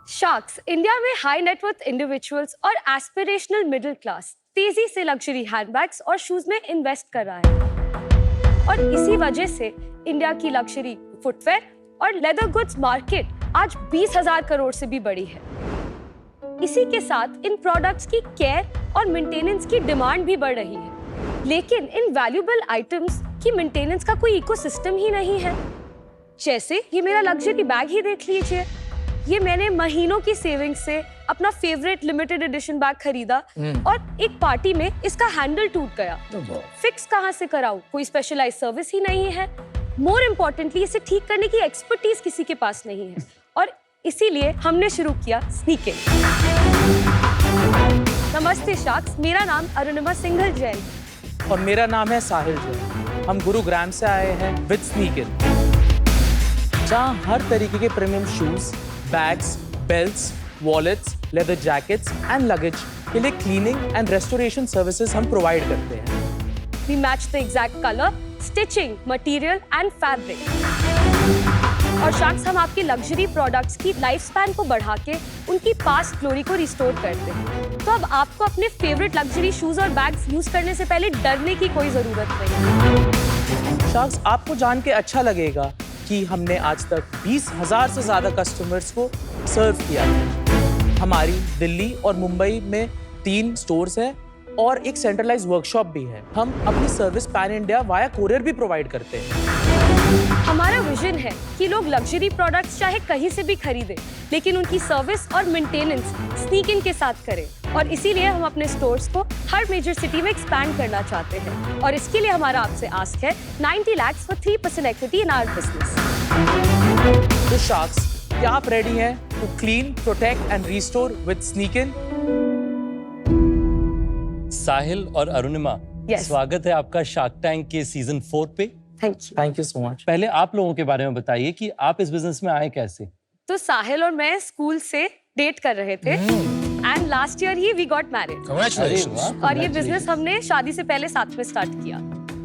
Sharks India में high net worth individuals और aspirational middle class तेजी से लग्जरी हैंडबैग्स और शूज में इन्वेस्ट कर रहा है और इसी वजह से इंडिया की लग्जरी फुटवेयर और लेदर गुड्स मार्केट आज 20,000 करोड़ से भी बड़ी है। इसी के साथ इन प्रोडक्ट्स की केयर और मेंटेनेंस की डिमांड भी बढ़ रही है, लेकिन इन वैल्यूएबल आइटम्स की मेंटेनेंस का कोई इकोसिस्टम ही नहीं है। जैसे ये मेरा लग्जरी बैग ही देख लीजिए, ये मैंने महीनों की सेविंग्स से अपना फेवरेट लिमिटेड एडिशन बैग खरीदा और एक पार्टी में इसका हैंडल टूट गया। फिक्स कहाँ से कराऊं? कोई स्पेशलाइज सर्विस ही नहीं है। मोर इम्पोर्टेंटली इसे ठीक करने की एक्सपर्टीज किसी के पास नहीं है और इसीलिए हमने शुरू किया स्नीकिंग। नमस्ते शार्क्स, मेरा नाम अरुणिमा सिंघल जैन और मेरा नाम है साहिल जैन। हम गुरुग्राम से आए हैं विद स्नीकिंग, जहाँ हर तरीके के premium shoes, bags, belts, wallets, leather jackets and luggage के लिए क्लीनिंग एंड रेस्टोरेशन सर्विसेज हम प्रोवाइड करते हैं। We match the exact color, stitching, material and fabric. और शार्क्स हम आपके लग्जरी प्रोडक्ट्स की लाइफ स्पैन को बढ़ा के उनकी पास्ट ग्लोरी को रिस्टोर करते हैं। तो अब आपको अपने फेवरेट लग्जरी शूज और बैग्स यूज करने से पहले डरने की कोई जरूरत नहीं। शार्क्स, आपको जान के अच्छा लगेगा कि हमने आज तक 20,000 से ज्यादा कस्टमर्स को सर्व किया है। हमारी दिल्ली और मुंबई में 3 स्टोर्स हैं और एक सेंट्रलाइज्ड वर्कशॉप भी है। हम अपनी service pan India via courier भी प्रोवाइड करते हैं। हमारा विजन है कि लोग लग्जरी प्रोडक्ट्स चाहे कहीं से भी खरीदें, लेकिन उनकी सर्विस और मेंटेनेंस स्नीकिंग के साथ करें और इसीलिए हम अपने स्टोर्स को हर मेजर सिटी में एक्सपैंड करना चाहते हैं और इसके लिए हमारा आपसे आस्क है 90 lakhs for 3% equity in our business। तो शार्क्स, क्या आप रेडी हैं to clean, protect and restore with sneaking? Sahil और अरुणिमा, स्वागत है आपका शार्क टैंक के सीजन 4 पे। Thank you so much. पहले आप लोगों के बारे में बताइए कि आप इस बिजनेस में आए कैसे? तो साहिल और मैं स्कूल से डेट कर रहे थे एंड लास्ट ईयर ही वी गॉट मैरिड और ये बिजनेस हमने शादी से पहले साथ में स्टार्ट किया।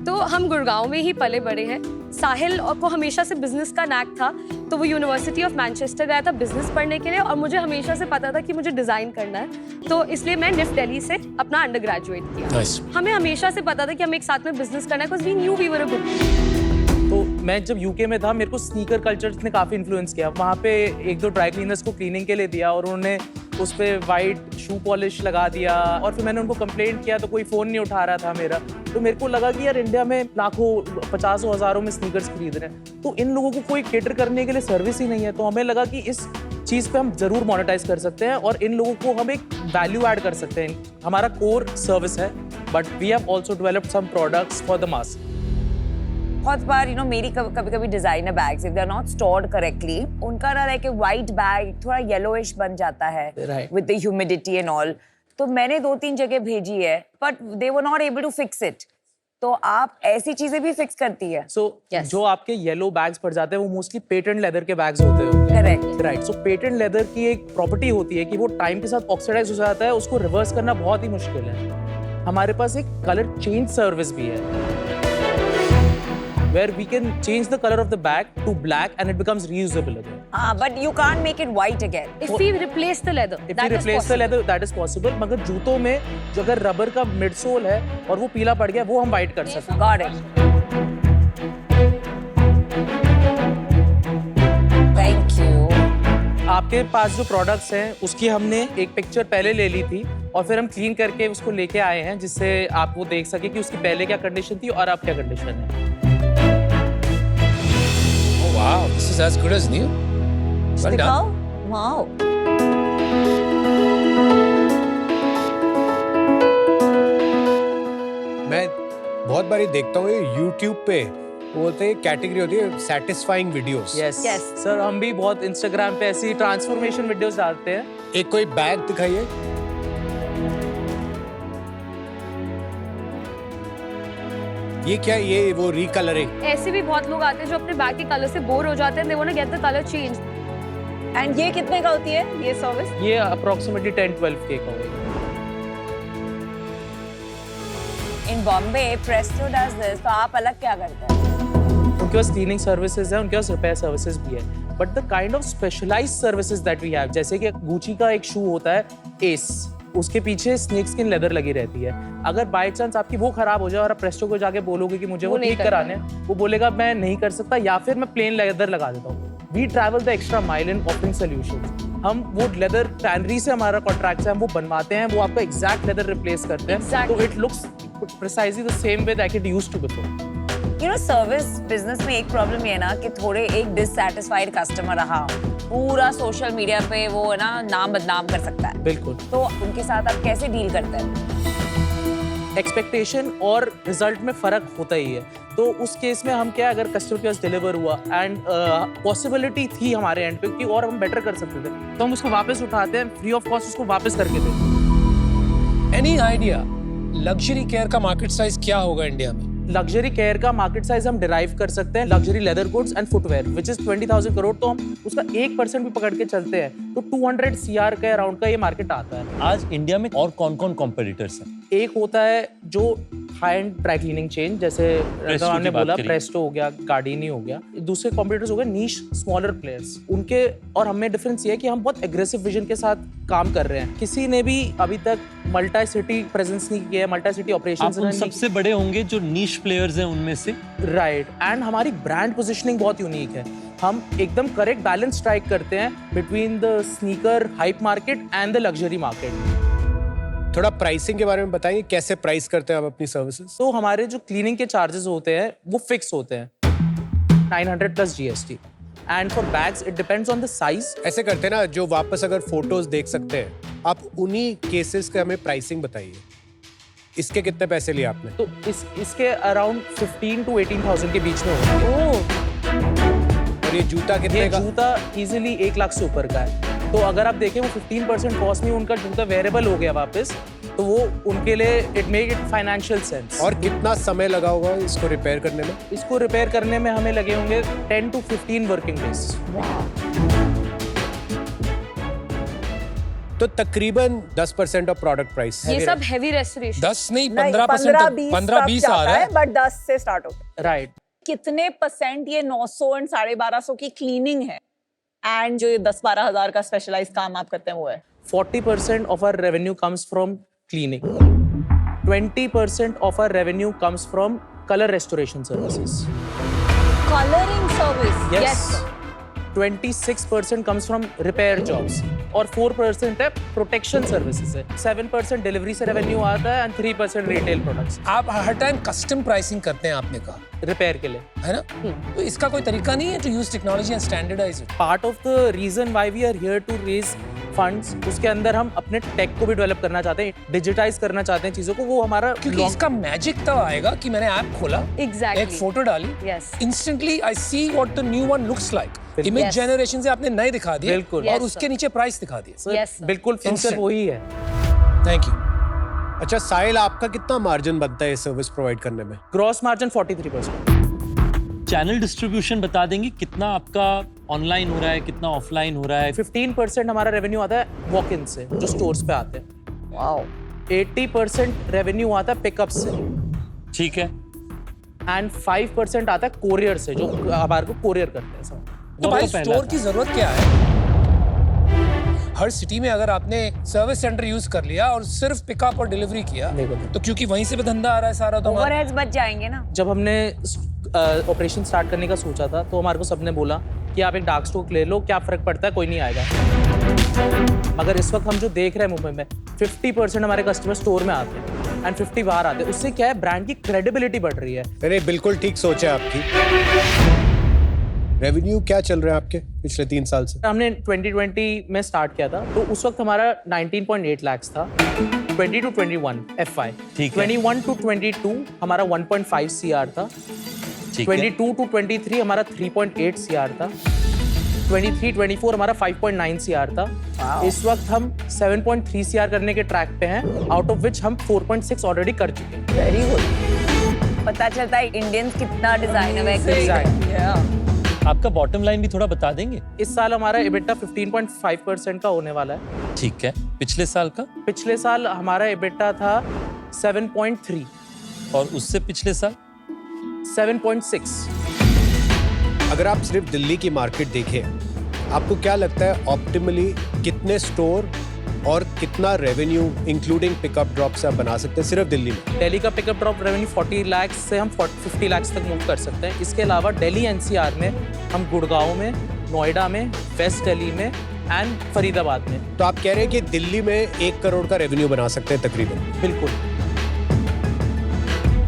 तो हम गुड़गांव में ही पले बड़े हैं। साहिल को हमेशा से बिजनेस का नैक था, तो वो यूनिवर्सिटी ऑफ मैनचेस्टर गया था बिजनेस पढ़ने के लिए और मुझे हमेशा से पता था कि मुझे डिजाइन करना है, तो इसलिए मैं निफ्ट दिल्ली से अपना अंडर ग्रेजुएट किया। हमें हमेशा से पता था कि हमें एक साथ में बिजनेस करना है, because we knew we were a good. तो मैं जब यूके में था, मेरे को स्नीकर कल्चर ने काफ़ी इन्फ्लुएंस किया। वहाँ पे 1-2 ड्राई क्लीनर्स को क्लीनिंग के लिए दिया और उन्होंने उस पर वाइट शू पॉलिश लगा दिया और फिर मैंने उनको कंप्लेंट किया तो कोई फ़ोन नहीं उठा रहा था मेरा। तो मेरे को लगा कि यार इंडिया में लाखों, 50 हज़ारों में स्नीकर्स खरीद रहे हैं, तो इन लोगों को कोई केटर करने के लिए सर्विस ही नहीं है। तो हमें लगा कि इस चीज़ पे हम ज़रूर मोनेटाइज कर सकते हैं और इन लोगों को हम एक वैल्यू ऐड कर सकते हैं। हमारा कोर सर्विस है, but we have also developed some products for the mass. बहुत बार मेरी कभी designer bags if they are not stored correctly, उनका ना लाइक व्हाइट बैग थोड़ा येलोइश बन जाता है with the humidity and all. तो मैंने 2-3 जगह भेजी है but they were not able to fix it. तो आप ऐसी चीजें भी फिक्स करती है? जो आपके येलो बैग्स पड़ जाते हैं वो मोस्टली पेटेंट लेदर के बैग्स होते हैं। Correct, right. So patent leather की एक प्रॉपर्टी होती है कि वो टाइम के साथ ऑक्सीडाइज हो जाता है, उसको रिवर्स करना बहुत ही मुश्किल है। हमारे पास एक कलर चेंज सर्विस भी है where we can change the color of the bag to black and it becomes reusable again. But you can't make it white again. If we replace the leather, if we replace the leather, that is possible. मगर जूतों में जो अगर rubber का mid soul है और वो पीला पड़ गया, वो हम वाइट कर सकते हैं। Got it. Thank you. आपके पास जो प्रोडक्ट्स हैं उसकी हमने एक पिक्चर पहले ले ली थी और फिर हम क्लीन करके उसको लेके आए हैं, जिससे आप वो देख सके कि उसकी पहले क्या कंडीशन थी और अब क्या कंडीशन है। Wow, this is as good as new. Well done. Wow. मैं बहुत बारी देखता हूँ ये YouTube पे, वो बोलते हैं कैटेगरी होती है सैटिस्फाइंग वीडियोस। यस सर, हम भी बहुत इंस्टाग्राम पे ऐसी ट्रांसफॉर्मेशन वीडियोस डालते हैं। एक कोई बैग दिखाइए। ये क्या, ये वो रिकलरिंग? ऐसे भी बहुत लोग आते हैं जो अपने बैग के कलर से बोर हो जाते हैं, they want to get the color changed। And ये कितने का होती है ये सर्विस? ये अप्रोक्सीमेटली 10-12K का होगा। इन बॉम्बे प्रेस्टो डज दिस, तो आप अलग क्या करते हैं? उनके पास क्लीनिंग सर्विसेज है, उनके पास रिपेयर सर्विसेज भी है, but the kind of specialized services that we have, जैसे कि गुची का एक शू होता है एस, उसके पीछे स्नेक स्किन लेदर लगी रहती है। अगर बाय चांस आपकी वो खराब हो जाए और आप प्रेस्टो को जाके बोलोगे कि मुझे वो ठीक कराने, वो बोलेगा मैं नहीं कर सकता, या फिर मैं प्लेन लेदर लगा देता हूँ। We travel the extra mile in offering solutions. हम वो लेदर टैनरी से हमारा कॉन्ट्रैक्ट है, हम वो बनवाते हैं, वो आपका एग्जैक्ट लेदर रिप्लेस करते हैं, तो it looks precisely the same way that it used to before. You know service business में एक प्रॉब्लम ये है ना कि थोड़े एक डिससैटिस्फाइड कस्टमर रहा, पूरा सोशल मीडिया पे वो है ना नाम बदनाम कर सकता है। बिल्कुल। तो उनके साथ आप कैसे डील करते हैं? एक्सपेक्टेशन और रिजल्ट में फर्क होता ही है, तो उस केस में हम क्या, अगर कस्टमर के पास डिलीवर हुआ एंड पॉसिबिलिटी थी हमारे एंड पे कि और हम बेटर कर सकते थे, तो हम उसको वापस उठाते हैं, फ्री ऑफ कॉस्ट उसको वापस करके देते हैं। एनी आइडिया लग्जरी केयर का मार्केट साइज क्या होगा इंडिया में? लग्जरी केयर का मार्केट साइज हम डिराइव कर सकते हैं luxury leather goods and footwear which is 20,000 crore, तो हम उसका 1% भी पकड़ के चलते हैं तो 200 CR के अराउंड का ये मार्केट आता है। आज इंडिया में और कौन-कौन कॉम्पिटिटर्स हैं? एक होता है जो high and dry cleaning chain, जैसे हमने बोला प्रेस्टो हो गया, गार्डिनी हो गया। दूसरे कॉम्पिटिटर्स हो गए नीश स्मॉलर प्लेयर्स, उनके और हमें डिफरेंस ये है कि हम बहुत एग्रेसिव विजन के साथ काम कर रहे हैं। किसी ने भी अभी तक मल्टी सिटी प्रेजेंस नहीं किया है, मल्टी सिटी ऑपरेशंस आप उन सबसे बड़े होंगे जो नीश प्लेयर्स हैं उनमें से। राइट, एंड हमारी ब्रांड पोजिशनिंग बहुत यूनिक है। हम एकदम करेक्ट बैलेंस स्ट्राइक करते हैं between the sneaker hype market and the luxury market. थोड़ा प्राइसिंग के बारे में बताइए, कैसे प्राइस करते हैं आप अपनी सर्विसेज? तो हमारे जो क्लीनिंग के चार्जेस होते हैं वो फिक्स होते हैं 900 plus GST, and for bags it depends on the size. ऐसे करते हैं ना, जो वापस अगर फोटोज देख सकते हैं आप, उन्हीं केसेस के हमें प्राइसिंग बताइए। इसके कितने पैसे लिए आपने? तो इसके अराउंड 15 to 18,000 के बीच में होता है। और ये जूता कितने का? जूता इजीली 1 लाख से ऊपर का है। तो अगर आप देखें वो 15% कॉस्ट में उनका जूता वेरिएबल हो गया वापस, तो वो उनके लिए it make it financial sense. और कितना समय लगा होगा इसको रिपेयर करने में? इसको रिपेयर करने में हमें लगे होंगे 10 to 15 वर्किंग डेज। तो तकरीबन 10% ऑफ प्रोडक्ट प्राइस। ये सब हेवी रेस्टोरेशन 10 नहीं 15%, 15-20 आ रहा है, बट 10 से स्टार्ट होता है। राइट। कितने परसेंट ये 900 एंड 1250 की क्लीनिंग है, एंड जो ये 10-12 हजार का स्पेशलाइज काम आप करते हैं वो है? 40% of our revenue comes from cleaning. 20% of our revenue comes from color restoration services. Colouring service? Yes. 26% comes from repair jobs और 4% है प्रोटेक्शन सर्विसेज है। 7% डिलीवरी से रेवेन्यू आता है एंड 3% रिटेल प्रोडक्ट्स। आप हर टाइम कस्टम प्राइसिंग करते हैं, आपने कहा रिपेयर के लिए, है ना? तो इसका कोई तरीका नहीं है to use technology and standardize it? Part of the reason why we are here to raise funds, उसके अंदर हम अपने टेक को भी डेवलप करना चाहते हैं, डिजिटाइज करना चाहते हैं चीजों को। वो हमारा क्योंकि इसका मैजिक तब आएगा कि मैंने ऐप खोला, Exactly. एक फोटो डाली, Yes. Instantly I see what the new one looks like. Image Yes. Generation से आपने नए दिखा दिए, बिल्कुल। और Yes, उसके sir. नीचे प्राइस दिखा दिए। Yes, sir. बिल्कुल फ्यूचर Instant. वही है। Thank you. अच्छा साहिल, आपका कितना मार्जिन बनता है सर्विस प्रोवाइड करने में? Gross margin 43%। चैनल डिस्ट्रीब्यूशन बता देंगे कितना आपका ऑनलाइन हो रहा है, कितना ऑफलाइन हो रहा है? 15% हमारा रेवेन्यू आता है वॉक इन से, जो स्टोर्स पे आते हैं। वाओ। 80% रेवेन्यू आता है पिकअप से, ठीक है। एंड 5% आता है कोरियर से, जो हमारे को कोरियर करते हैं सब। तो भाई पहला स्टोर था। की जरूरत क्या है? हर सिटी में अगर आपने सर्विस सेंटर यूज कर लिया और सिर्फ पिकअप और डिलीवरी किया, तो क्योंकि वहीं से भी धंधा आ रहा है सारा, तो हमारा ओवरहेड्स बच जाएंगे ना। जब हमने ऑपरेशन स्टार्ट करने का सोचा था तो हमारे को सबने बोला कि आप एक डार्क स्टोर ले लो, क्या फर्क पड़ता है, कोई नहीं आएगा। मगर इस वक्त हम जो देख रहे हैं मुंबई में 50% हमारे कस्टमर स्टोर में आते हैं एंड 50 बाहर आते हैं। उससे क्या है, ब्रांड की क्रेडिबिलिटी बढ़ रही है। अरे बिल्कुल ठीक सोच है आपकी। रेवेन्यू क्या चल रहा है आपके पिछले 3 साल से? हमने 2020 में स्टार्ट किया था, तो उस वक्त हमारा 19.8 लाख था। 20 to 21 FY, ठीक है। 21 to 22 हमारा 1.5 CR था। ठीक है। 22 to 23 हमारा 3.8 CR था। 23-24 हमारा 5.9 CR था। इस वक्त हम 7.3 CR करने के ट्रैक पे हैं, आउट ऑफ विच हम 4.6 ऑलरेडी कर चुके हैं। Very good. पता चलता है इंडियंस कितना डिजाइनर है। आपका बॉटम लाइन भी थोड़ा बता देंगे? इस साल हमारा EBITDA 15.5% का होने वाला है। ठीक है। पिछले साल का? पिछले साल हमारा EBITDA था 7.3। और उससे पिछले साल? 7.6। अगर आप सिर्फ दिल्ली की मार्केट देखें आपको क्या लगता है ऑप्टिमली कितने स्टोर और कितना रेवेन्यू इंक्लूडिंग पिकअप ड्रॉप से आप बना सकते हैं सिर्फ दिल्ली में? दिल्ली का पिकअप ड्रॉप रेवेन्यू 40 लाख से हम 50 लाख तक मूव कर सकते हैं। इसके अलावा दिल्ली एनसीआर में हम गुड़गांव में, नोएडा में, वेस्ट दिल्ली में एंड फरीदाबाद में। तो आप कह रहे हैं कि दिल्ली में 1 करोड़ का रेवेन्यू बना सकते हैं तकरीबन? बिल्कुल।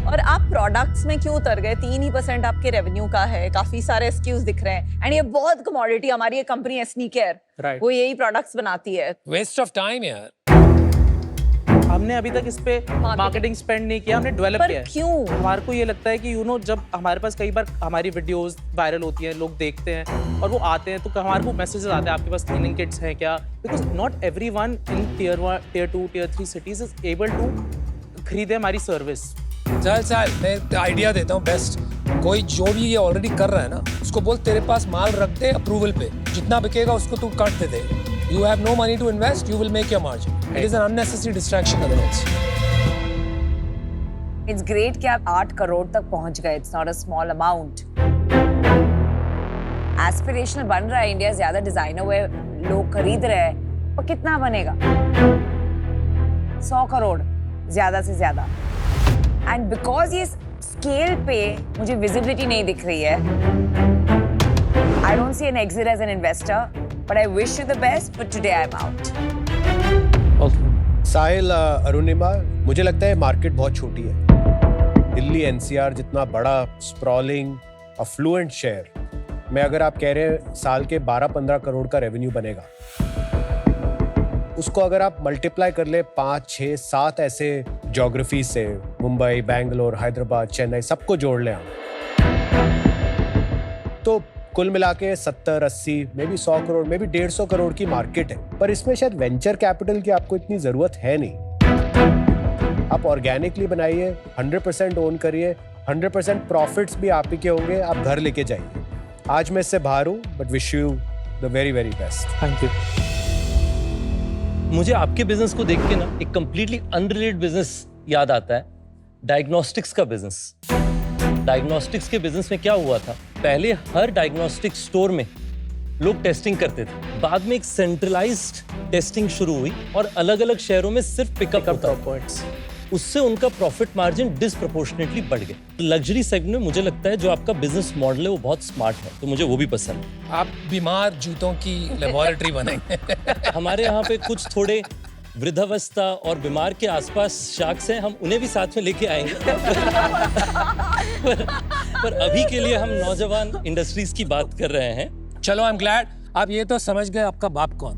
और आप प्रोडक्ट्स में क्यों उतर गए? 3% आपके रेवेन्यू का है, काफी सारे SKUs दिख रहे हैं एंड ये बहुत कमोडिटी। हमारी ये कंपनी है स्नीकर, Right. वो यही प्रोडक्ट्स बनाती है। वेस्ट ऑफ टाइम यार। हमने अभी तक इस पे मार्केटिंग स्पेंड नहीं किया, हमने डेवलप पर किया है। क्यों? हमारे को ये लगता है कि जब हमारे पास कई बार हमारी वीडियोस वायरल होती हैं, लोग देखते हैं और वो आते हैं तो हमारे को मैसेजेस आते हैं आपके पास क्लीनिंग किट्स हैं क्या? Because not everyone in tier 1, tier 2, tier 3 cities is able to खरीदे हमारी सर्विस। चल मैं आइडिया देता हूँ बेस्ट। कोई जो भी ये ऑलरेडी कर रहा है ना, उसको बोल तेरे पास माल रख दे अप्रूवल पे, जितना बिकेगा उसको तू काट दे। You have no money to invest, you will make your margin. It is an unnecessary distraction otherwise. It's great कि आप 8 करोड़ तक पहुंच गए। It's not a small amount. Aspirational बन रहा है इंडिया, ज्यादा डिजाइनर हुए, लोग खरीद रहे हैं, और कितना बनेगा? 100 करोड़ ज्यादा से ज्यादा। And because ये स्केल पे मुझे विजिबिलिटी नहीं दिख रही है, I don't see an exit as an investor, but I wish you the best, but today I'm out. साहिल, अरुणिमा, मुझे लगता है मार्केट बहुत छोटी है। दिल्ली एनसीआर जितना बड़ा स्प्रॉलिंग अफ्लुएंट शहर में अगर आप कह रहे हैं साल के 12-15 करोड़ का रेवेन्यू बनेगा, उसको अगर आप मल्टीप्लाई कर ले 5, 6, 7 ऐसे ज्योग्राफी से, मुंबई, बैंगलोर, हैदराबाद, चेन्नई, सबको जोड़ लें आप, तो कुल मिला के 70, 80, may be 100 crore, may be 150 crore की मार्केट है। पर इसमें शायद वेंचर कैपिटल की आपको इतनी जरूरत है नहीं। आप ऑर्गेनिकली बनाइए, 100% ओन करिए, 100% प्रॉफिट्स भी आप ही के होंगे, आप घर लेके जाइए। आज मैं इससे बाहर हूँ, but wish you the very very best. Thank you. मुझे आपके बिजनेस को देख के ना एक कंप्लीटली अनरिलेटेड बिजनेस याद आता है, डायग्नोस्टिक्स का बिजनेस। डायग्नोस्टिक्स के बिजनेस में क्या हुआ था, पहले हर डायग्नोस्टिक स्टोर में लोग टेस्टिंग करते थे, बाद में एक सेंट्रलाइज्ड टेस्टिंग शुरू हुई और अलग अलग शहरों में सिर्फ पिकअप पॉइंट्स। उससे उनका प्रॉफिट मार्जिन डिसप्रोपोर्शनेटली बढ़ गया। लग्जरी सेगमेंट में मुझे लगता है जो आपका बिजनेस मॉडल है वो बहुत स्मार्ट है, तो मुझे वो भी पसंद है। आप बीमार जूतों की लेबोरेटरी बनेंगे। हमारे यहाँ पे कुछ थोड़े वृद्धावस्था और बीमार के आसपास शाख्स हैं, हम उन्हें भी साथ में लेके आएंगे। पर अभी के लिए हम नौजवान इंडस्ट्रीज की बात कर रहे हैं। चलो, आई एम ग्लैड आप ये तो समझ गए आपका बाप कौन।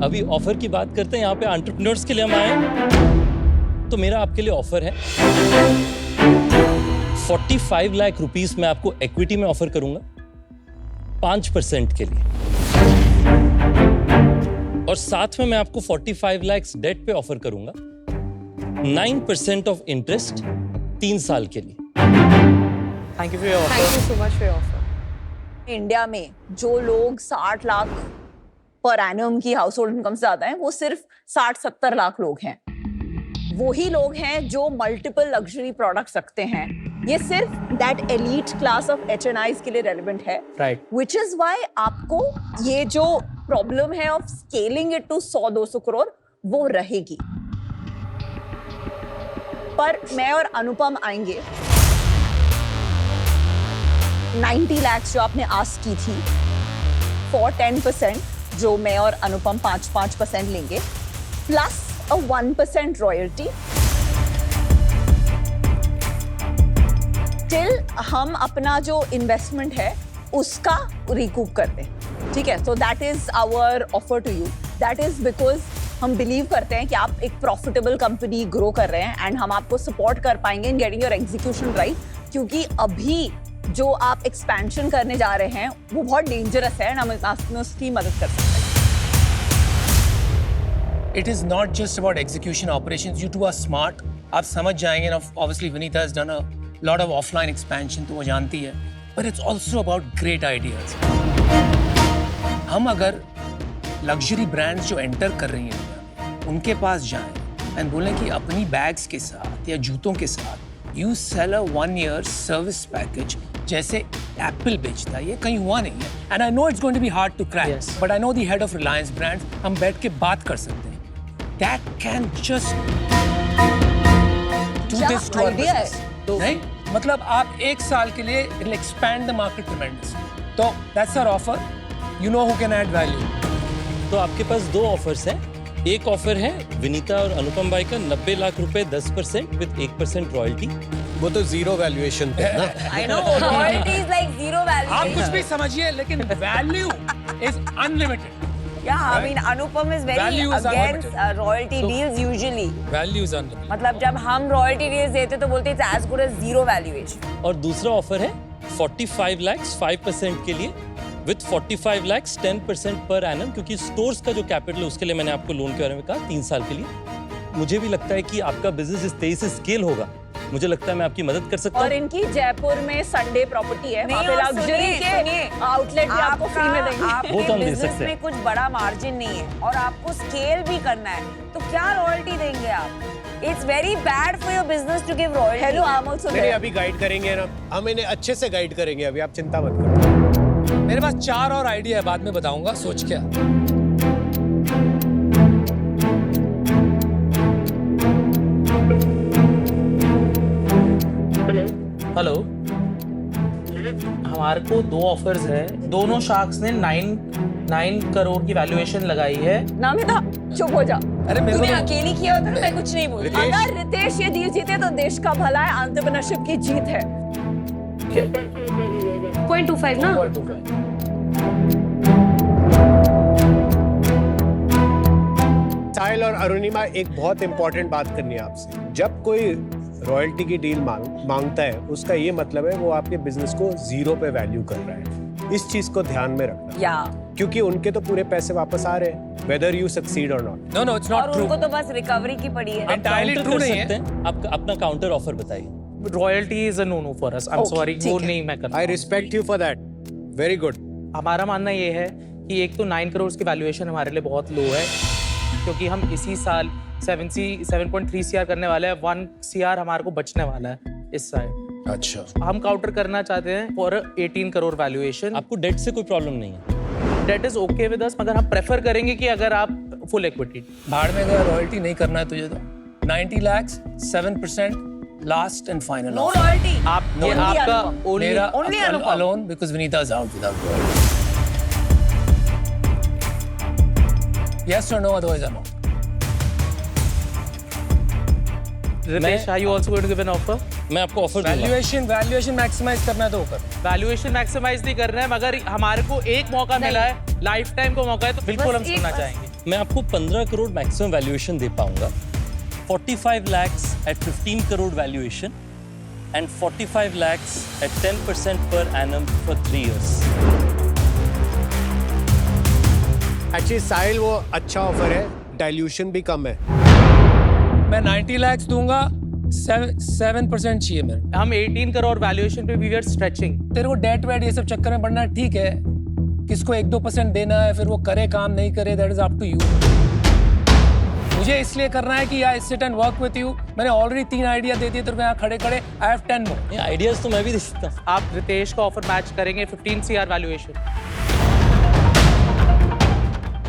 अभी ऑफर की बात करते हैं, यहाँ पे एंटरप्रेन्योर्स के लिए हम आए, तो मेरा आपके लिए ऑफर है 45 लाख रुपीस मैं आपको इक्विटी में ऑफर करूंगा 5% के लिए, और साथ में मैं आपको 45 लाख डेट पे ऑफर करूंगा 9% ऑफ इंटरेस्ट 3 साल के लिए। Thank you for your offer. Thank you so much for your offer. India में जो लोग 60 लाख पर एनम की हाउस होल्ड इनकम से ज्यादा हैं, वो सिर्फ 60-70 लाख लोग हैं। वही लोग हैं जो मल्टीपल लग्जरी प्रोडक्ट्स रखते हैं। ये सिर्फ that elite class of HNIs के लिए रेलेवेंट है, राइट। विच इज वाई आपको ये जो प्रॉब्लम है of scaling it to 100-200 crore वो रहेगी। पर मैं और अनुपम आएंगे 90 लाख जो आपने आस्क की थी फॉर 10%, जो मैं और अनुपम 5% लेंगे, प्लस a 1% royalty till हम अपना जो इन्वेस्टमेंट है उसका रिकूप करते हैं। ठीक है, so that is our offer to you. That is because हम बिलीव करते हैं कि आप एक प्रॉफिटेबल कंपनी ग्रो कर रहे हैं एंड हम आपको सपोर्ट कर पाएंगे in getting your execution right, क्योंकि अभी जो आप एक्सपेंशन करने जा रहे हैं वो बहुत डेंजरस है, हम आपकी उसकी मदद कर सकते हैं। It is not just about execution operations. You two are smart. आप समझ जाएंगे ना. Obviously, Vinita has done a lot of offline expansion, तो वो जानती है. But it's also about great ideas. हम अगर luxury brands जो enter कर रही हैं उनके पास जाएं and बोलें कि अपनी bags के साथ या जूतों के साथ you sell a 1-year service package जैसे एप्पल बेचता है, ये कहीं हुआ नहीं है. And I know it's going to be hard to crack, Yes. But I know the head of Reliance brands, हम बैठ के बात कर सकते हैं. दैट कैन जस्ट डू क्या दिस टू आवर idea है? बिजनेस. नहीं, मतलब आप 1 साल के लिए it will expand the market tremendously. तो that's our offer. You know who can add value. तो आपके पास 2 ऑफर्स हैं. एक ऑफर है विनीता और अनुपम भाई का 90 लाख रुपए 10% विद 1% रॉयल्टी. वो तो जीरो वैल्यूएशन पे है ना. I know royalty is like zero value. आप कुछ भी समझिए, लेकिन value is unlimited. Yeah, I mean Anupam is very Value is against unlimited. royalty deals usually. Value is unlimited. मतलब जब हम royalty deals देते तो बोलते it's as good as zero valuation. और दूसरा ऑफर है 45 lakhs 5% के लिए विद 45 lakhs 10% पर एनम, क्योंकि स्टोर्स का जो कैपिटल है उसके लिए मैंने आपको लोन के बारे में कहा 3 साल के लिए. मुझे भी लगता है कि आपका बिजनेस जिस तेजी से स्केल होगा, मुझे लगता है मैं आपकी मदद कर सकता और हूँ. इनकी जयपुर में संडे प्रॉपर्टी है, वहाँ नहीं, पे और लग्जरी के सुनिए, आउटलेट भी आपको फ्री में देंगे. वो आपके तो हम दे बिजनेस सकते हैं. में कुछ बड़ा मार्जिन नहीं है और आपको स्केल भी करना है, तो क्या रॉयल्टी देंगे आप? It's very bad for your business to give royalty. Hello, I am also नहीं, देयर. अभी गाइड करेंगे ना, हम इन्हें अच्छे से गाइड करेंगे. अभी आप चिंता मत करो. मेरे पास 4 और आइडिया है, बाद में बताऊंगा. सोच क्या. हेलो, हमारे को 2 ऑफर्स है. दोनों शार्क्स ने 9 करोड़ की वैल्यूएशन लगाई है. नामिता, चुप हो जा. अरे मेरे तूने को अकेली किया होता ना, मैं कुछ नहीं बोलती. अगर रितेश ये डील जीते तो देश का भला है, एंटरप्रेन्योरशिप की जीत है. 0.25 ना. साहिल और अरुणिमा, एक बहुत इंपॉर्टेंट बात करनी है आपसे. जब कोई रॉयल्टी की डील मांगता है, उसका ये मतलब है वो आपके बिजनेस को जीरो पे वैल्यू कर रहा है. इस चीज को ध्यान में रखना, या क्योंकि उनके तो पूरे पैसे वापस आ रहे हैं, वेदर यू सक्सीड और नॉट. नो नो, इट्स और नॉट ट्रू. उनको तो बस रिकवरी की पड़ी है. entirely काउंटर true कर नहीं सकते है. हैं. आप अपना काउंटर ऑफर बताइए. Royalty is a no for us. I am Okay, sorry, ठीक वो है. नहीं मैं करता. I respect you for that. Very good. हमारा मानना ये है कि एक तो 9 करोड़ की वैल्यूएशन हमारे लिए बहुत लो है, क्योंकि हम इसी साल 7.3 CR करने वाले हैं. 1 CR हमारे को बचने वाला है इस साल. अच्छा. हम काउंटर करना चाहते हैं फॉर 18 करोड़ वैल्यूएशन. आपको डेट से कोई प्रॉब्लम नहीं है. Debt is okay with us, मगर हम प्रेफर करेंगे कि अगर आप फुल इक्विटी. भाड़ में अगर रॉयल्टी नहीं करना है तुझे तो 90 lakhs 7% last and final. No royalty. आप ये आपका only मेरा only Anupam. alone because Vinita is out without royalty. Yes or no, otherwise I'm out. Ritesh, are you also going to give an offer? मैं आपको offer दूंगा. Valuation maximize करना है तो वो कर. वैल्यूएशन मैक्सिमाइज नहीं कर रहे हैं, मगर हमारे को एक मौका मिला है, लाइफ टाइम को मौका है, तो बिल्कुल हम बस एक सुनना बस। चाहेंगे. मैं आपको 15 करोड़ मैक्सिमम वैल्यूएशन दे पाऊंगा. 45 lakhs at 15 crore valuation and 45 lakhs at 10% per annum for 3 years. Actually साहिल, वो अच्छा ऑफर है, डाइल्यूशन भी कम है. मैं 90 lakhs दूंगा. 7% चाहिए मेरे. हम 18 करोड़ वैल्यूएशन पे वी आर स्ट्रेचिंग. तेरे को डेट वेट ये सब चक्कर में पड़ना ठीक है. किसको 1-2% देना है, फिर वो करे काम नहीं करे, that is up to you. मुझे इसलिए करना है कि यार sit and work with you. मैंने ऑलरेडी 3 आइडिया दे दिए तेरे को यहाँ खड़े खड़े. I have 10 more. ये आइडियाज तो मैं भी दे सकता हूँ. आप रितेश का ऑफर मैच करेंगे 15 CR वैल्यूएशन.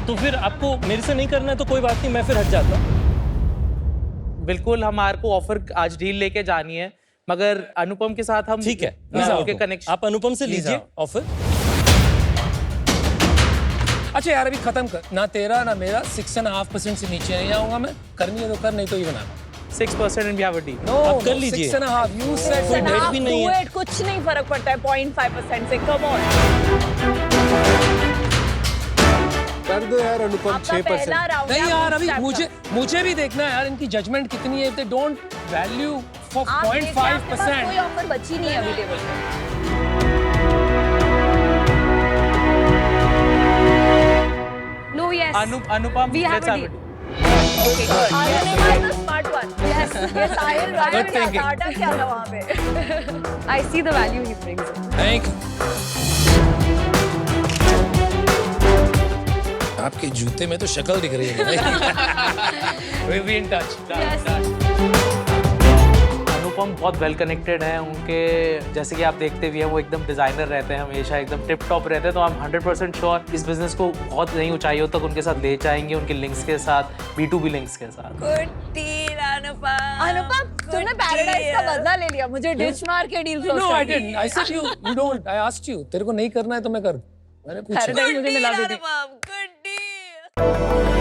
तो फिर आपको मेरे से नहीं करना है तो कोई बात नहीं, मैं फिर हट जाता हूँ. बिल्कुल हमारे को ऑफर आज डील लेके जानी है, मगर अनुपम के साथ हम ठीक है, मैं मैं उनके आपको- कनेक्शन. आप अनुपम से Please लीजिए आओ. ऑफर. अच्छा यार अभी खत्म कर. ना तेरा ना मेरा 6.5% से नीचे नहीं आऊंगा मैं. करनी है तो कर, नहीं तो ये बना. 6% and we have a deal. No, आप कर लीजिए. 6.5. You said कोई डेट आप भी नहीं do है. it, कुछ नहीं फर्क पड़ता है 0.5% से. Come on. कर दो यार अनुपम. आपका 6%. पहला राउंड नहीं यार, अभी मुझे भी देखना है यार इनकी जजमेंट कितनी है. They don't value for 0.5%. कोई ऑफर बची नहीं है अभी टेबल पे. No, yes. Anupam, We have let's a have deal. a deal. Okay, good. Aruणिमा is the smart one. Yes, ये साहिल Good राइट क्या thinking. डाटा क्या था वहाँ पे. I see the value he brings in. Thank आपके जूते में तो शक्ल दिख रही है. We'll be in touch. Yes. अनुपम बहुत वेल कनेक्टेड हैं, उनके जैसे कि आप देखते भी हैं वो एकदम डिज़ाइनर रहते हैं, हमेशा एकदम टिप टॉप रहते हैं, तो हम 100% श्योर इस बिजनेस को बहुत नई ऊंचाइयों तक उनके साथ ले जाएंगे, उनके लिंक्स के साथ, B2B लिंक्स के साथ। गुड डील अनुपम। अनुपम तुमने पैराडाइज का बदला ले लिया, मुझे डिच मार के deal No, I didn't. I said you don't. I asked you. तेरे को नहीं करना है तो मैं कर। मैंने पूछा। पैराडाइज मुझे मिला भी थी। Good deal.